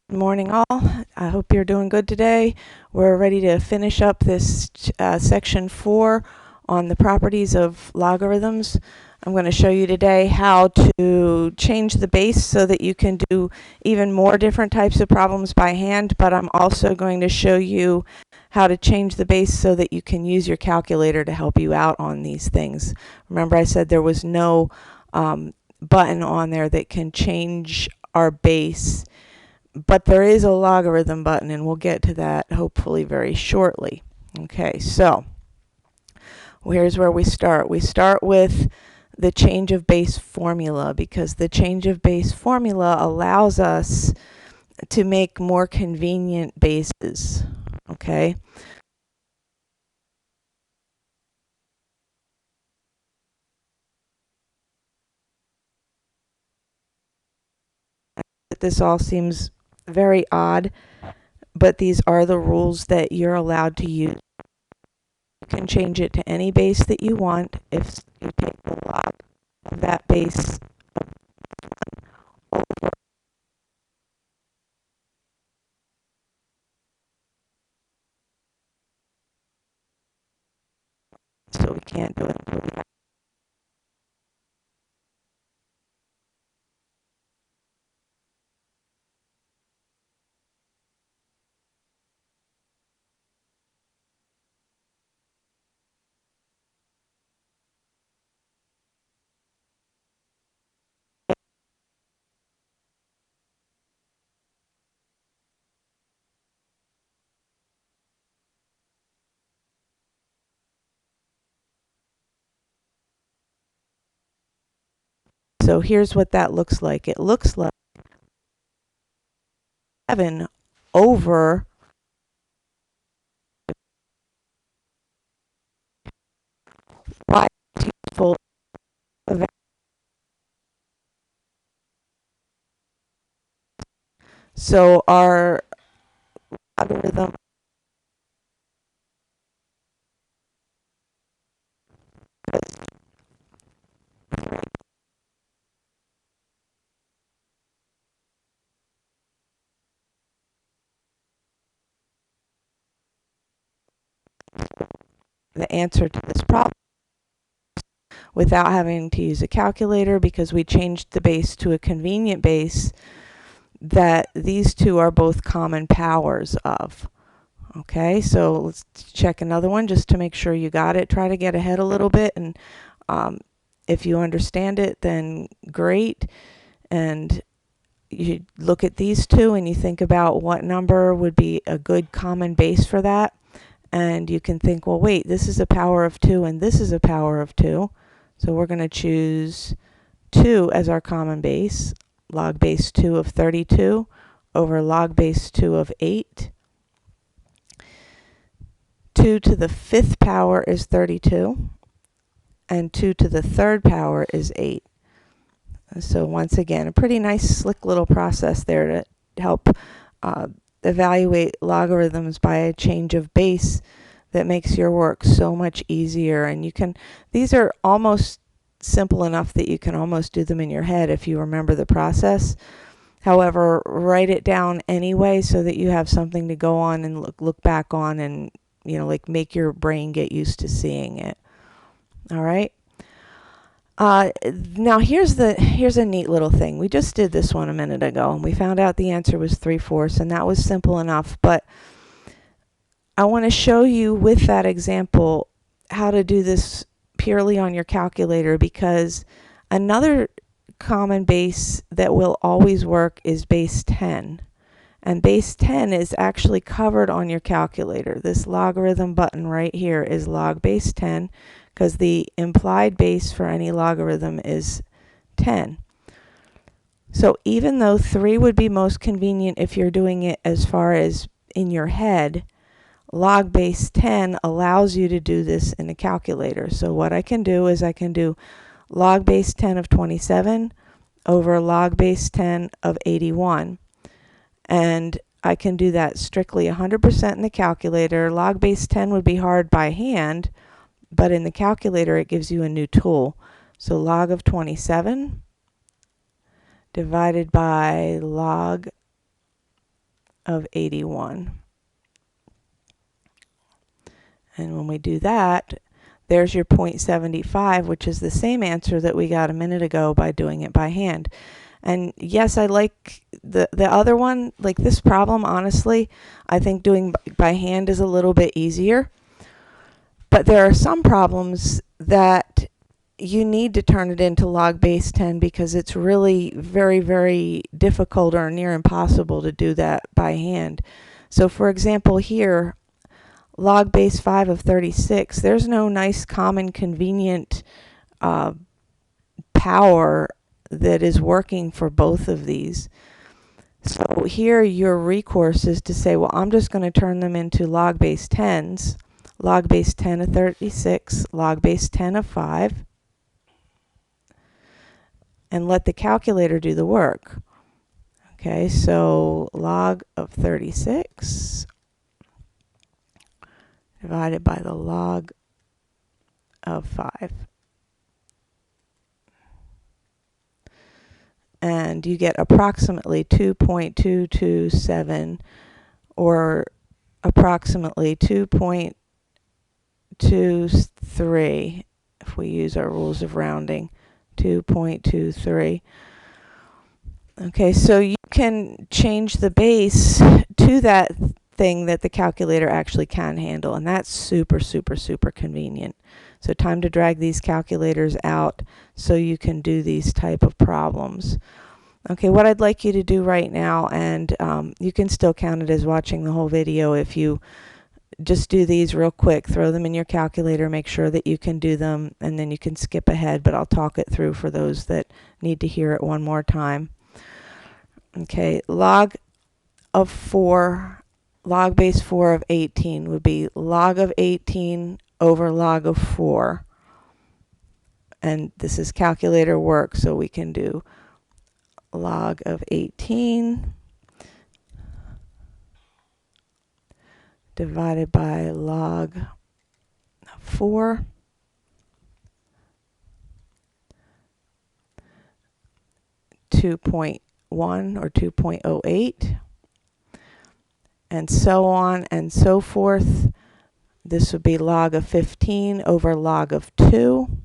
Good morning, all. I hope you're doing good today. We're ready to finish up this section 4 on the properties of logarithms. I'm going to show you today how to change the base so that you can do even more different types of problems by hand, but I'm also going to show you how to change the base so that you can use your calculator to help you out on these things. Remember, I said there was no button on there that can change our base, but there is a logarithm button, and we'll get to that hopefully very shortly. Okay, so here's where we start. We start with the change of base formula, because the change of base formula allows us to make more convenient bases. Okay, this all seems very odd, but these are the rules that you're allowed to use. You can change it to any base that you want if you take the log of that base over. So we can't do it. So here's what that looks like. It looks like 7 over y is useful. So our algorithm, the answer to this problem, without having to use a calculator, because we changed the base to a convenient base that these two are both common powers of. Okay, so let's check another one just to make sure you got it. Try to get ahead a little bit, and if you understand it, then great. And you look at these two and you think about what number would be a good common base for that. And you can think, well, wait, this is a power of 2 and this is a power of 2. So we're going to choose 2 as our common base. Log base 2 of 32 over log base 2 of 8. 2 to the 5th power is 32, and 2 to the 3rd power is 8. So once again, a pretty nice slick little process there to help evaluate logarithms by a change of base that makes your work so much easier. And you can, these are almost simple enough that you can almost do them in your head if you remember the process. However, write it down anyway so that you have something to go on and look back on, and like make your brain get used to seeing it. All right. Now here's a neat little thing. We just did this one a minute ago, and we found out the answer was 3/4, and that was simple enough. But I want to show you with that example how to do this purely on your calculator, because another common base that will always work is base 10. And base 10 is actually covered on your calculator. This logarithm button right here is log base 10, because the implied base for any logarithm is 10. So even though 3 would be most convenient if you're doing it as far as in your head, log base 10 allows you to do this in a calculator. So what I can do is I can do log base 10 of 27 over log base 10 of 81. And I can do that strictly 100% in the calculator. Log base 10 would be hard by hand, but in the calculator it gives you a new tool. So log of 27 divided by log of 81. And when we do that, there's your 0.75, which is the same answer that we got a minute ago by doing it by hand. And yes, I like the other one. Like this problem, honestly, I think doing by hand is a little bit easier. But there are some problems that you need to turn it into log base 10 because it's really very, very difficult or near impossible to do that by hand. So for example here, log base 5 of 36, there's no nice, common, convenient power that is working for both of these. So here your recourse is to say, well, I'm just going to turn them into log base 10s, log base 10 of 36, log base 10 of 5, and let the calculator do the work. Okay, so log of 36 divided by the log of 5. And you get approximately 2.227 or approximately 2.23 if we use our rules of rounding, 2.23. Okay, so you can change the base to that thing that the calculator actually can handle, and that's super, super, super convenient. So time to drag these calculators out so you can do these type of problems. Okay, what I'd like you to do right now, and you can still count it as watching the whole video if you just do these real quick, throw them in your calculator, make sure that you can do them, and then you can skip ahead, but I'll talk it through for those that need to hear it one more time. Okay, log of 4, log base 4 of 18 would be log of 18 over log of 4. And this is calculator work, so we can do log of 18 divided by log of 4 2.1 or 2.08 and so on and so forth. This would be log of 15 over log of 2.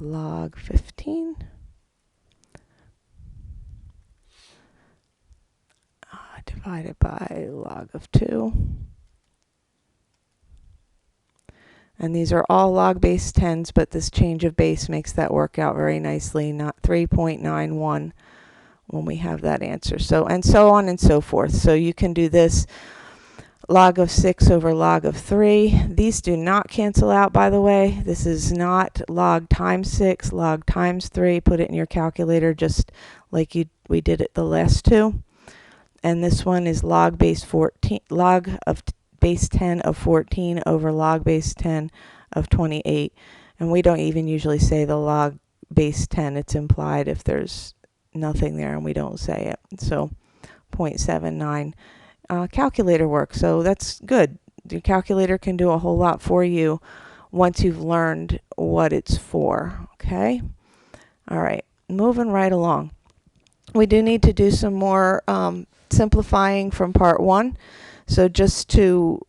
Log 15 divided by log of 2. And these are all log base 10s, but this change of base makes that work out very nicely, not 3.91 when we have that answer. So, and so on and so forth. So you can do this log of 6 over log of 3. These do not cancel out, by the way. This is not log times 6, log times 3. Put it in your calculator just like we did it the last two. And this one is log base 14, log of base 10 of 14 over log base 10 of 28. And we don't even usually say the log base 10. It's implied if there's nothing there and we don't say it. So 0.79. Calculator work, so that's good. Your calculator can do a whole lot for you once you've learned what it's for. Okay, all right, moving right along. We do need to do some more simplifying from part 1. So just to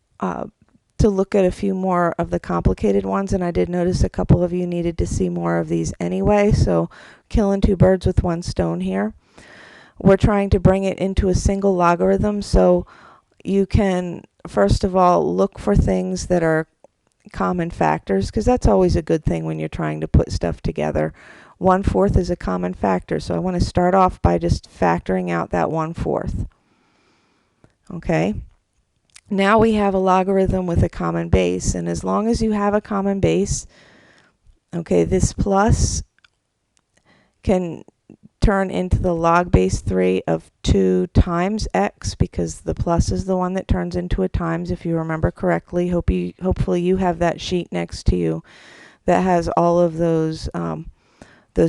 look at a few more of the complicated ones, and I did notice a couple of you needed to see more of these anyway, so killing two birds with one stone here. We're trying to bring it into a single logarithm, so you can first of all look for things that are common factors, because that's always a good thing when you're trying to put stuff together. 1/4 is a common factor, so I want to start off by just factoring out that 1/4. Okay, now we have a logarithm with a common base, and as long as you have a common base, okay, this plus can turn into the log base 3 of 2 times x, because the plus is the one that turns into a times, if you remember correctly. Hopefully you have that sheet next to you that has all of those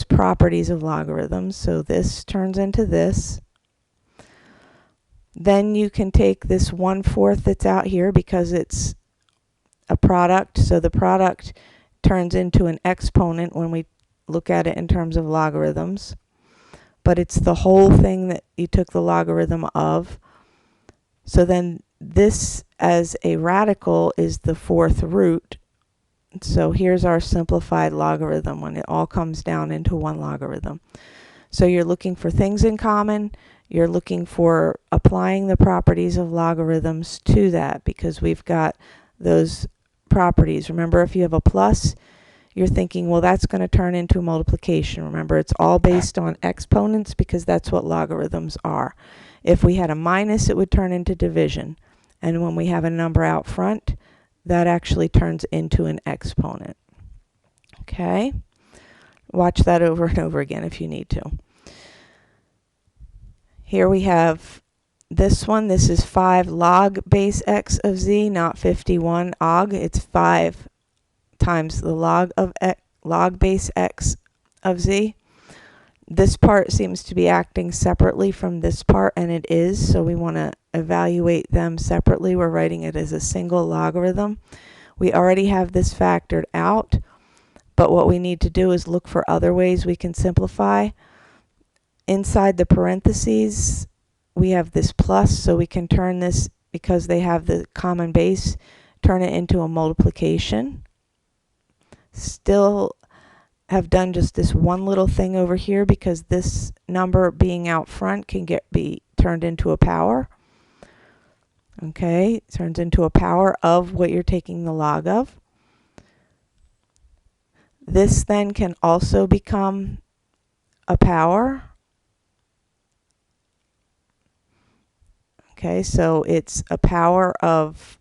properties of logarithms. So this turns into this. Then you can take this 1/4 that's out here because it's a product, so the product turns into an exponent when we look at it in terms of logarithms, but it's the whole thing that you took the logarithm of. So then this as a radical is the fourth root. So here's our simplified logarithm when it all comes down into one logarithm. So you're looking for things in common. You're looking for applying the properties of logarithms to that, because we've got those properties. Remember, if you have a plus, you're thinking, well, that's going to turn into multiplication. Remember, it's all based on exponents because that's what logarithms are. If we had a minus, it would turn into division. And when we have a number out front, that actually turns into an exponent. Okay? Watch that over and over again if you need to. Here we have this one. This is 5 log base x of z, not 51 og. It's 5 times the log of x, log base x of z. This part seems to be acting separately from this part, and it is, so we want to evaluate them separately. We're writing it as a single logarithm. We already have this factored out, but what we need to do is look for other ways we can simplify. Inside the parentheses, we have this plus, so we can turn this, because they have the common base, turn it into a multiplication. Still have done just this one little thing over here, because this number being out front can be turned into a power. Okay, it turns into a power of what you're taking the log of. This then can also become a power. Okay, so it's a power of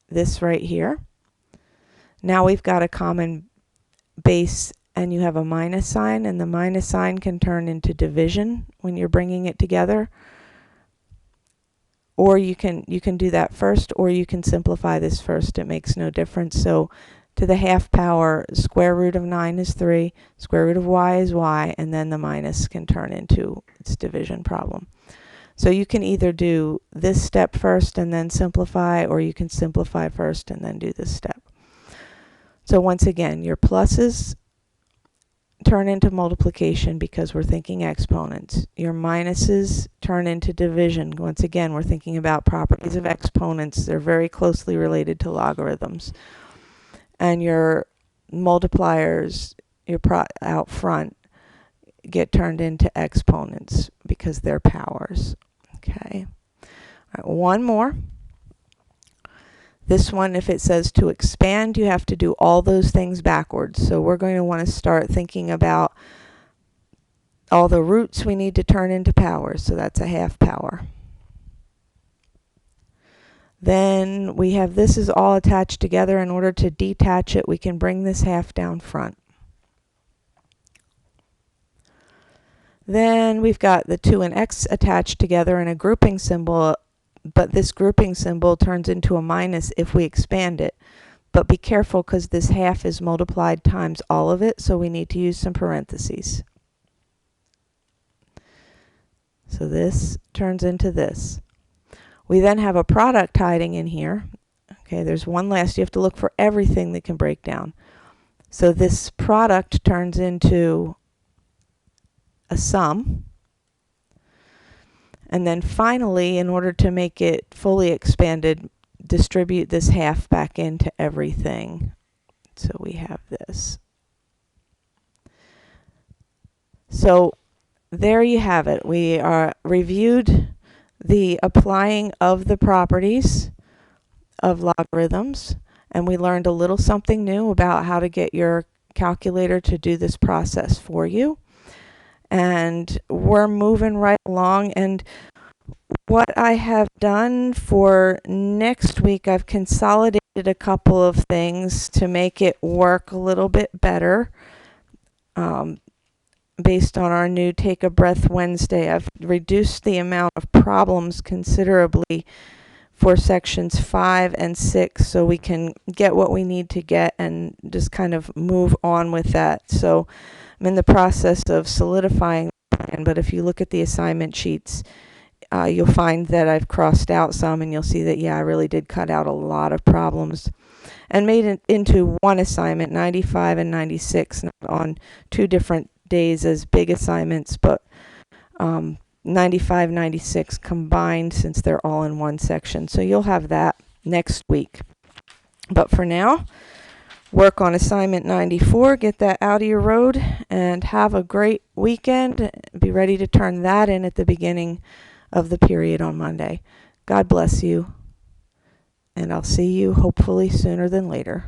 this right here. Now we've got a common base, and you have a minus sign, and the minus sign can turn into division when you're bringing it together. Or you can do that first, or you can simplify this first. It makes no difference. So to the half power, square root of 9 is 3, square root of y is y, and then the minus can turn into its division problem. So you can either do this step first and then simplify, or you can simplify first and then do this step. So once again, your pluses turn into multiplication because we're thinking exponents. Your minuses turn into division. Once again, we're thinking about properties of exponents. They're very closely related to logarithms. And your multipliers, out front, get turned into exponents because they're powers. Okay. All right, one more. This one, if it says to expand, you have to do all those things backwards. So we're going to want to start thinking about all the roots we need to turn into powers. So that's a half power. Then we have this is all attached together. In order to detach it, we can bring this half down front. Then we've got the 2 and x attached together in a grouping symbol, but this grouping symbol turns into a minus if we expand it. But be careful, because this half is multiplied times all of it, so we need to use some parentheses. So this turns into this. We then have a product hiding in here. Okay, there's one last. You have to look for everything that can break down. So this product turns into a sum. And then finally, in order to make it fully expanded, distribute this half back into everything. So we have this. So there you have it. We are reviewed the applying of the properties of logarithms, and we learned a little something new about how to get your calculator to do this process for you. And we're moving right along, and what I have done for next week, I've consolidated a couple of things to make it work a little bit better. Based on our new Take a Breath Wednesday, I've reduced the amount of problems considerably for sections 5 and 6, so we can get what we need to get and just kind of move on with that. So I'm in the process of solidifying the plan, but if you look at the assignment sheets, you'll find that I've crossed out some, and you'll see that, yeah, I really did cut out a lot of problems. and made it into one assignment, 95 and 96, not on 2 different days as big assignments, but 95, 96 combined since they're all in one section. So you'll have that next week. But for now, work on assignment 94, get that out of your road, and have a great weekend. Be ready to turn that in at the beginning of the period on Monday. God bless you, and I'll see you hopefully sooner than later.